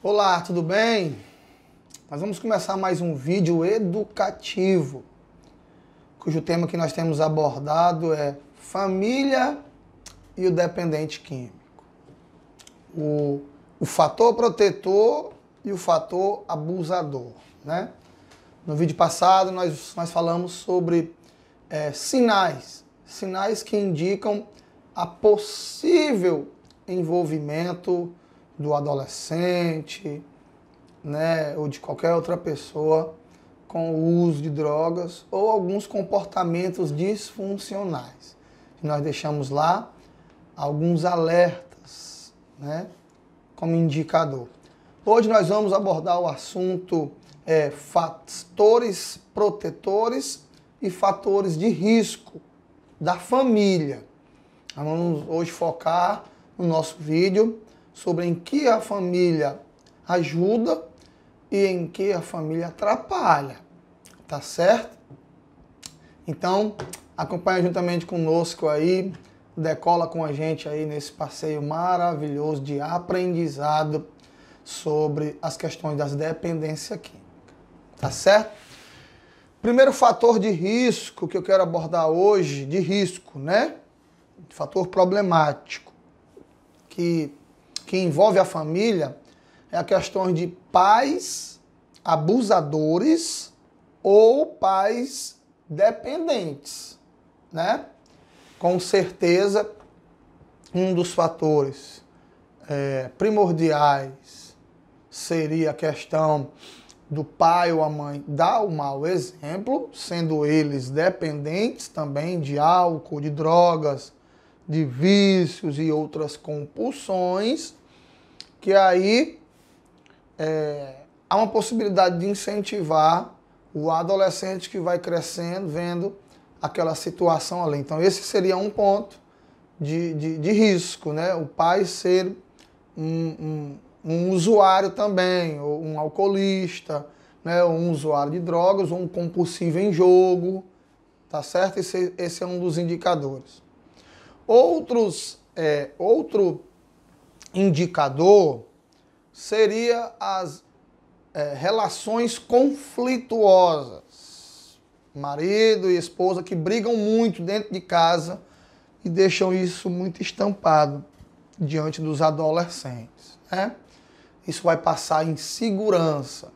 Olá, tudo bem? Nós vamos começar mais um vídeo educativo, cujo tema que nós temos abordado é família e o dependente químico. O fator protetor e o fator abusador, né? No vídeo passado nós falamos sobre sinais que indicam a possível envolvimento do adolescente, né, ou de qualquer outra pessoa com o uso de drogas ou alguns comportamentos disfuncionais. Nós deixamos lá alguns alertas, né, como indicador. Hoje nós vamos abordar o assunto fatores protetores e fatores de risco da família. Nós vamos hoje focar no nosso vídeo sobre em que a família ajuda e em que a família atrapalha, tá certo? Então, acompanha juntamente conosco aí, decola com a gente aí nesse passeio maravilhoso de aprendizado sobre as questões das dependências químicas, tá certo? Primeiro fator de risco que eu quero abordar hoje, de risco, né? Fator problemático, que envolve a família, é a questão de pais abusadores ou pais dependentes, né? Com certeza, um dos fatores primordiais seria a questão do pai ou a mãe dar o mau exemplo, sendo eles dependentes também de álcool, de drogas, de vícios e outras compulsões, que aí há uma possibilidade de incentivar o adolescente que vai crescendo, vendo aquela situação ali. Então esse seria um ponto de risco, né? O pai ser um usuário também, ou um alcoolista, né? Ou um usuário de drogas, ou um compulsivo em jogo, tá certo? Esse é um dos indicadores. Outro indicador seria as relações conflituosas. Marido e esposa que brigam muito dentro de casa e deixam isso muito estampado diante dos adolescentes, né? Isso vai passar insegurança.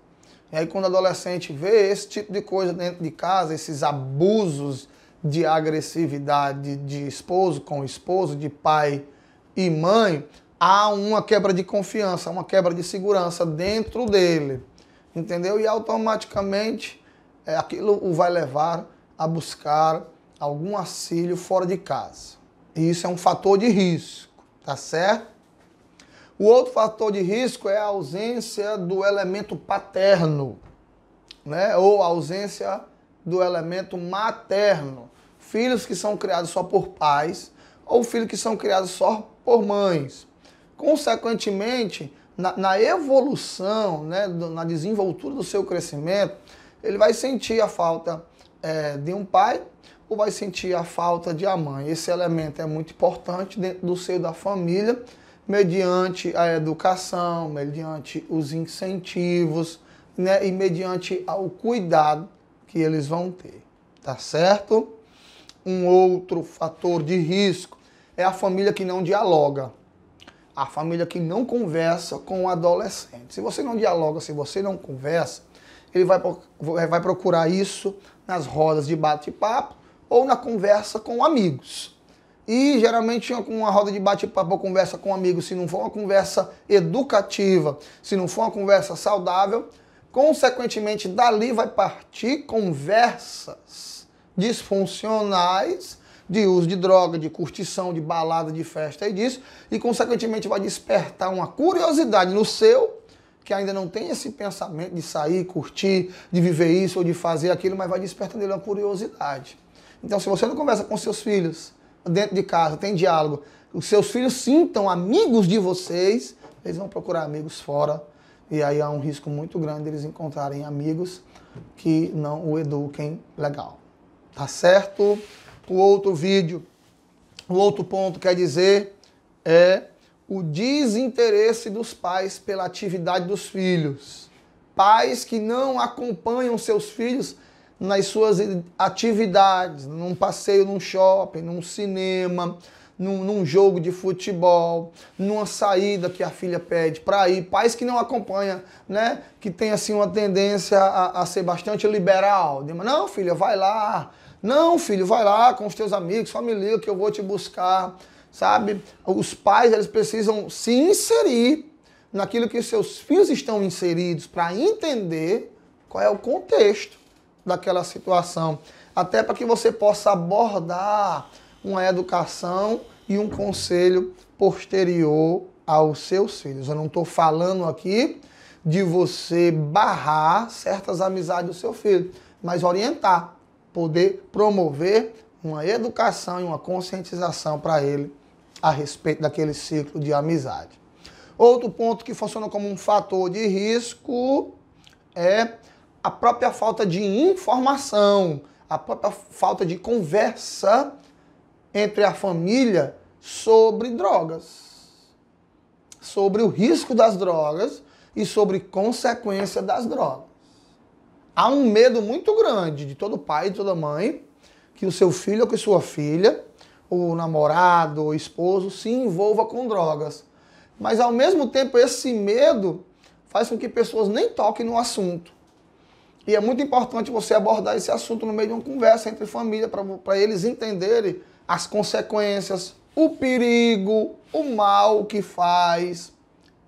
E aí quando o adolescente vê esse tipo de coisa dentro de casa, esses abusos de agressividade de esposo com esposo, de pai e mãe, há uma quebra de confiança, uma quebra de segurança dentro dele, entendeu? E automaticamente aquilo o vai levar a buscar algum auxílio fora de casa. E isso é um fator de risco, tá certo? O outro fator de risco é a ausência do elemento paterno, né? Ou a ausência do elemento materno. Filhos que são criados só por pais ou filhos que são criados só por mães. Consequentemente, na evolução, né, na desenvoltura do seu crescimento, ele vai sentir a falta de um pai ou vai sentir a falta de uma mãe. Esse elemento é muito importante dentro do seio da família, mediante a educação, mediante os incentivos, né, e mediante o cuidado que eles vão ter, tá certo? Um outro fator de risco é a família que não dialoga. A família que não conversa com o adolescente. Se você não dialoga, se você não conversa, ele vai procurar isso nas rodas de bate-papo ou na conversa com amigos. E geralmente uma roda de bate-papo ou conversa com amigos, se não for uma conversa educativa, se não for uma conversa saudável, consequentemente dali vai partir conversas disfuncionais de uso de droga, de curtição, de balada, de festa e disso, e consequentemente vai despertar uma curiosidade no seu, que ainda não tem esse pensamento de sair, curtir, de viver isso ou de fazer aquilo, mas vai despertar nele uma curiosidade. Então, se você não conversa com seus filhos dentro de casa, tem diálogo, os seus filhos sintam amigos de vocês, eles vão procurar amigos fora, e aí há um risco muito grande de eles encontrarem amigos que não o eduquem legal. Tá certo? O outro ponto quer dizer é o desinteresse dos pais pela atividade dos filhos. Pais que não acompanham seus filhos nas suas atividades, num passeio num shopping, num cinema, num jogo de futebol, numa saída que a filha pede para ir. Pais que não acompanham, né? Que tem assim uma tendência a ser bastante liberal. Não, filha, vai lá. Não, filho, vai lá com os teus amigos, só me liga que eu vou te buscar. Sabe? Os pais, eles precisam se inserir naquilo que os seus filhos estão inseridos para entender qual é o contexto daquela situação. Até para que você possa abordar uma educação e um conselho posterior aos seus filhos. Eu não estou falando aqui de você barrar certas amizades do seu filho, mas orientar, poder promover uma educação e uma conscientização para ele a respeito daquele ciclo de amizade. Outro ponto que funciona como um fator de risco é a própria falta de informação, a própria falta de conversa entre a família sobre drogas, sobre o risco das drogas e sobre consequência das drogas. Há um medo muito grande de todo pai e toda mãe que o seu filho ou que sua filha, o namorado, o esposo, se envolva com drogas. Mas, ao mesmo tempo, esse medo faz com que pessoas nem toquem no assunto. E é muito importante você abordar esse assunto no meio de uma conversa entre família, para eles entenderem as consequências, o perigo, o mal que faz.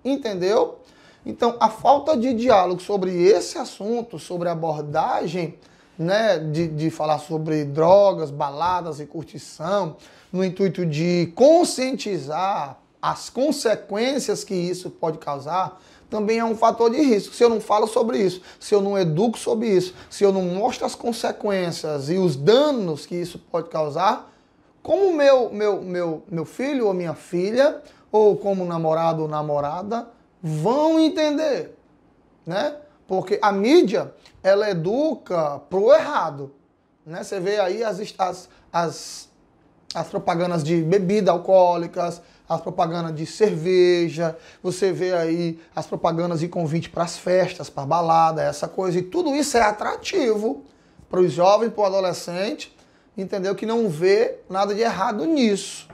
Entendeu? Então, a falta de diálogo sobre esse assunto, sobre a abordagem, né, de falar sobre drogas, baladas e curtição, no intuito de conscientizar as consequências que isso pode causar, também é um fator de risco. Se eu não falo sobre isso, se eu não educo sobre isso, se eu não mostro as consequências e os danos que isso pode causar, como meu filho ou minha filha, ou como namorado ou namorada, vão entender, né? Porque a mídia, ela educa pro errado, né? Você vê aí as propagandas de bebida alcoólicas, as propagandas de cerveja, você vê aí as propagandas de convite para as festas, para balada, essa coisa. E tudo isso é atrativo para os jovens, para o adolescente, entendeu? Que não vê nada de errado nisso.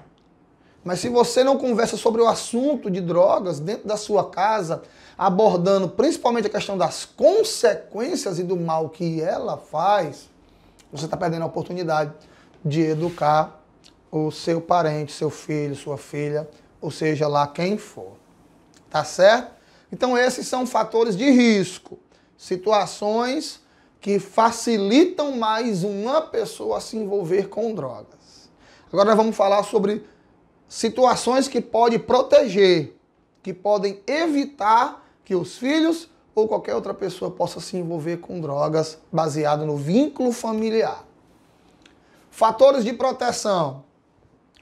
Mas se você não conversa sobre o assunto de drogas dentro da sua casa, abordando principalmente a questão das consequências e do mal que ela faz, você está perdendo a oportunidade de educar o seu parente, seu filho, sua filha, ou seja lá quem for. Tá certo? Então esses são fatores de risco, situações que facilitam mais uma pessoa a se envolver com drogas. Agora nós vamos falar sobre situações que podem proteger, que podem evitar que os filhos ou qualquer outra pessoa possa se envolver com drogas baseado no vínculo familiar. Fatores de proteção.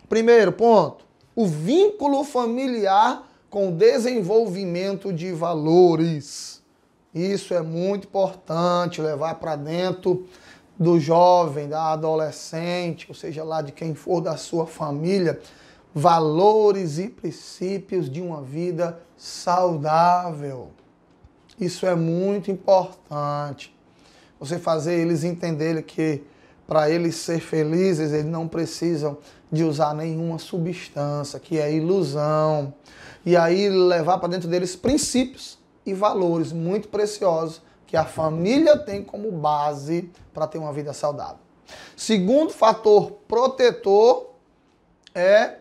Primeiro ponto, o vínculo familiar com o desenvolvimento de valores. Isso é muito importante, levar para dentro do jovem, da adolescente, ou seja lá de quem for da sua família, valores e princípios de uma vida saudável. Isso é muito importante. Você fazer eles entenderem que para eles ser felizes, eles não precisam de usar nenhuma substância, que é ilusão. E aí levar para dentro deles princípios e valores muito preciosos que a família tem como base para ter uma vida saudável. Segundo fator protetor é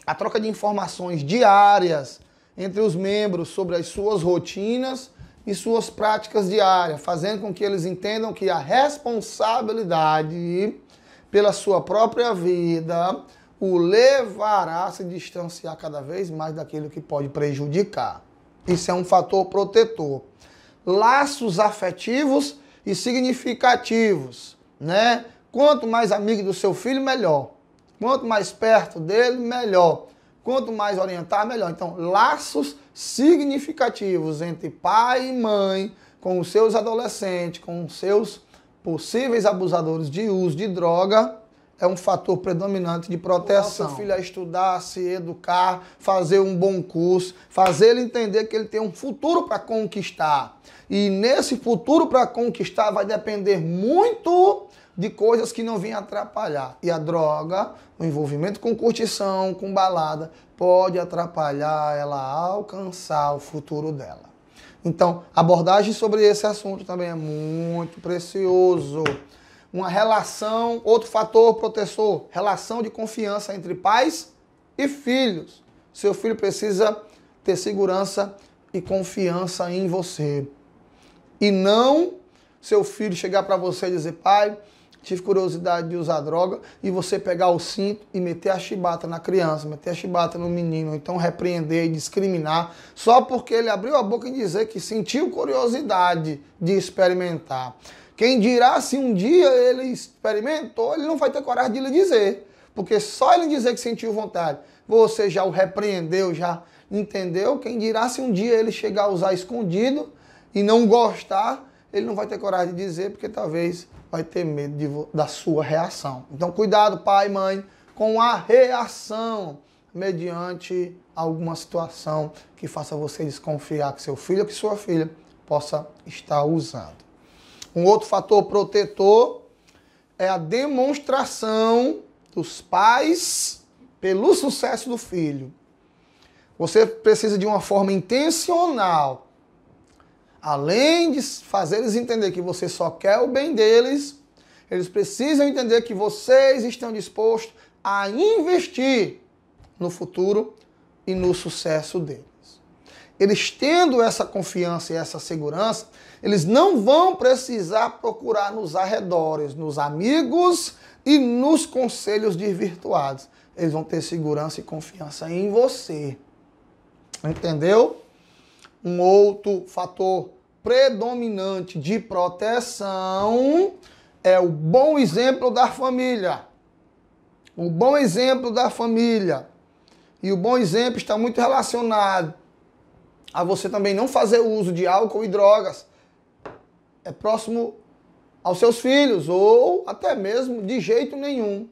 a troca de informações diárias entre os membros sobre as suas rotinas e suas práticas diárias, fazendo com que eles entendam que a responsabilidade pela sua própria vida o levará a se distanciar cada vez mais daquilo que pode prejudicar. Isso é um fator protetor. Laços afetivos e significativos, né? Quanto mais amigo do seu filho, melhor. Quanto mais perto dele, melhor. Quanto mais orientar, melhor. Então, laços significativos entre pai e mãe, com os seus adolescentes, com os seus possíveis abusadores de uso de droga, é um fator predominante de proteção. Seu filho a estudar, se educar, fazer um bom curso, fazer ele entender que ele tem um futuro para conquistar. E nesse futuro para conquistar vai depender muito de coisas que não venham atrapalhar. E a droga, o envolvimento com curtição, com balada, pode atrapalhar ela a alcançar o futuro dela. Então, a abordagem sobre esse assunto também é muito precioso. Uma relação, outro fator protetor, relação de confiança entre pais e filhos. Seu filho precisa ter segurança e confiança em você. E não seu filho chegar para você e dizer, pai, tive curiosidade de usar droga, e você pegar o cinto e meter a chibata na criança, meter a chibata no menino, ou então repreender e discriminar, só porque ele abriu a boca e dizer que sentiu curiosidade de experimentar. Quem dirá se um dia ele experimentou, ele não vai ter coragem de lhe dizer. Porque só ele dizer que sentiu vontade, você já o repreendeu, já entendeu? Quem dirá se um dia ele chegar a usar escondido e não gostar, ele não vai ter coragem de dizer, porque talvez vai ter medo da sua reação. Então cuidado, pai e mãe, com a reação mediante alguma situação que faça você desconfiar que seu filho ou que sua filha possa estar usando. Um outro fator protetor é a demonstração dos pais pelo sucesso do filho. Você precisa de uma forma intencional, além de fazer eles entender que você só quer o bem deles, eles precisam entender que vocês estão dispostos a investir no futuro e no sucesso deles. Eles tendo essa confiança e essa segurança, eles não vão precisar procurar nos arredores, nos amigos e nos conselhos desvirtuados. Eles vão ter segurança e confiança em você. Entendeu? Um outro fator predominante de proteção é o bom exemplo da família. O bom exemplo da família. E o bom exemplo está muito relacionado a você também não fazer uso de álcool e drogas próximo aos seus filhos, ou até mesmo de jeito nenhum.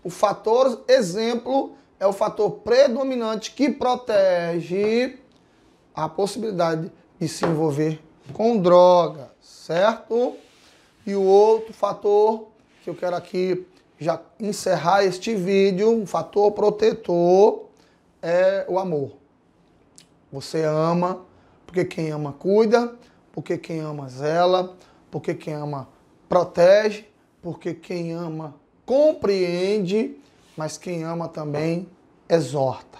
O fator exemplo é o fator predominante que protege a possibilidade de se envolver com drogas, certo? E o outro fator que eu quero aqui já encerrar este vídeo, um fator protetor, é o amor. Você ama, porque quem ama cuida, porque quem ama zela, porque quem ama protege, porque quem ama compreende, mas quem ama também exorta.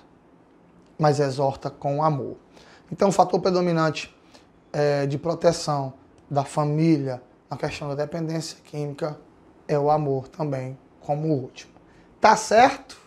Mas exorta com amor. Então o fator predominante de proteção da família na questão da dependência química é o amor também, como último. Tá certo?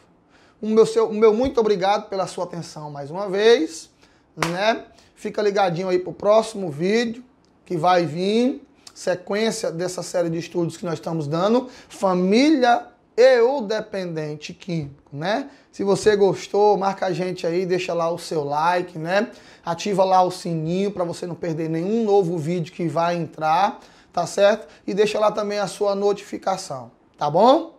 O meu muito obrigado pela sua atenção mais uma vez, né? Fica ligadinho aí pro próximo vídeo que vai vir, sequência dessa série de estudos que nós estamos dando, família e o dependente químico, né? Se você gostou, marca a gente aí, deixa lá o seu like, né? Ativa lá o sininho para você não perder nenhum novo vídeo que vai entrar, tá certo? E deixa lá também a sua notificação, tá bom?